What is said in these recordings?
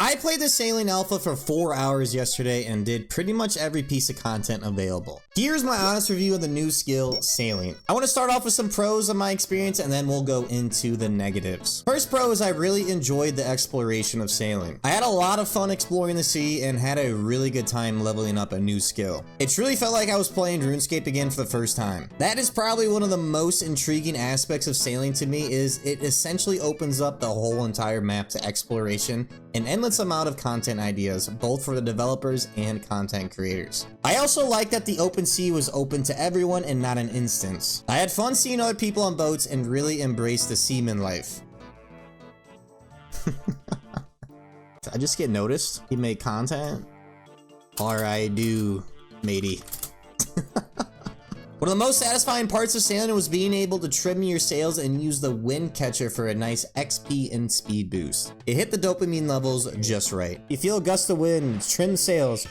I played the Sailing Alpha for 4 hours yesterday and did pretty much every piece of content available. Here's my honest review of the new skill, Sailing. I want to start off with some pros of my experience and then we'll go into the negatives. First pro is I really enjoyed the exploration of sailing. I had a lot of fun exploring the sea and had a really good time leveling up a new skill. It truly felt like I was playing RuneScape again for the first time. That is probably one of the most intriguing aspects of sailing to me, is it essentially opens up the whole entire map to exploration, an endless amount of content ideas, both for the developers and content creators. I also like that the open sea was open to everyone and not an instance. I had fun seeing other people on boats and really embraced the seaman life. I just get noticed? You make content? Or I do, matey. One of the most satisfying parts of sailing was being able to trim your sails and use the wind catcher for a nice XP and speed boost. It hit the dopamine levels just right. You feel a gust of wind, trim sails.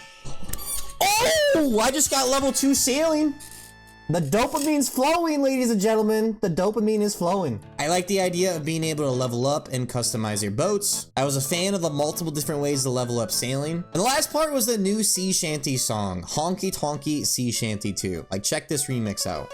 Oh, I just got level 2 sailing. The dopamine's flowing, ladies and gentlemen. The dopamine is flowing. I like the idea of being able to level up and customize your boats. I was a fan of the multiple different ways to level up sailing. And the last part was the new sea shanty song, Honky Tonky Sea Shanty 2. Like, check this remix out.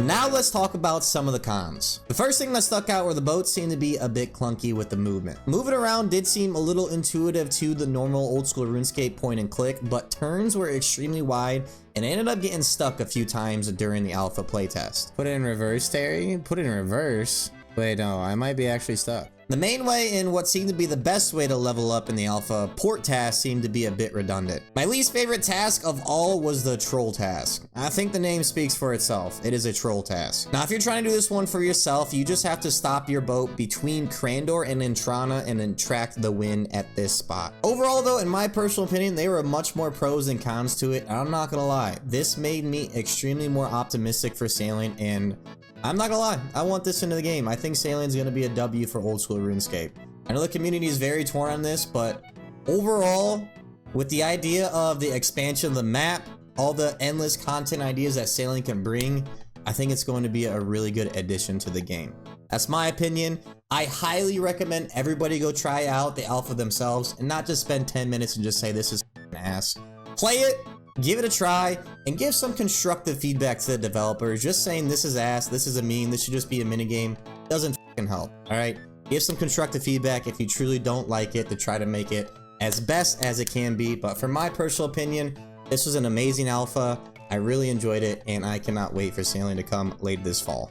Now let's talk about some of the cons. The first thing that stuck out were the boats seemed to be a bit clunky with the movement. Moving around did seem a little intuitive to the normal old school RuneScape point and click, but turns were extremely wide and I ended up getting stuck a few times during the alpha playtest. Put it in reverse, Terry? Put it in reverse? Wait, no, I might be actually stuck. The main way and what seemed to be the best way to level up in the alpha, port task, seemed to be a bit redundant. My least favorite task of all was the troll task. I think the name speaks for itself. It is a troll task. Now, if you're trying to do this one for yourself, you just have to stop your boat between Crandor and Entrana and then track the wind at this spot. Overall though, in my personal opinion, there were much more pros than cons to it. I'm not gonna lie. This made me extremely more optimistic for sailing, and I'm not gonna lie, I want this into the game. I think sailing's gonna be a W for old school RuneScape. I know the community is very torn on this, but overall, with the idea of the expansion of the map, all the endless content ideas that sailing can bring, I think it's going to be a really good addition to the game. That's my opinion. I highly recommend everybody go try out the alpha themselves and not just spend 10 minutes and just say this is ass. Play it, give it a try, and give some constructive feedback to the developers. Just saying this is ass, this is a meme, this should just be a minigame doesn't help, alright? Give some constructive feedback if you truly don't like it, to try to make it as best as it can be. But for my personal opinion, this was an amazing alpha. I really enjoyed it, and I cannot wait for sailing to come later this fall.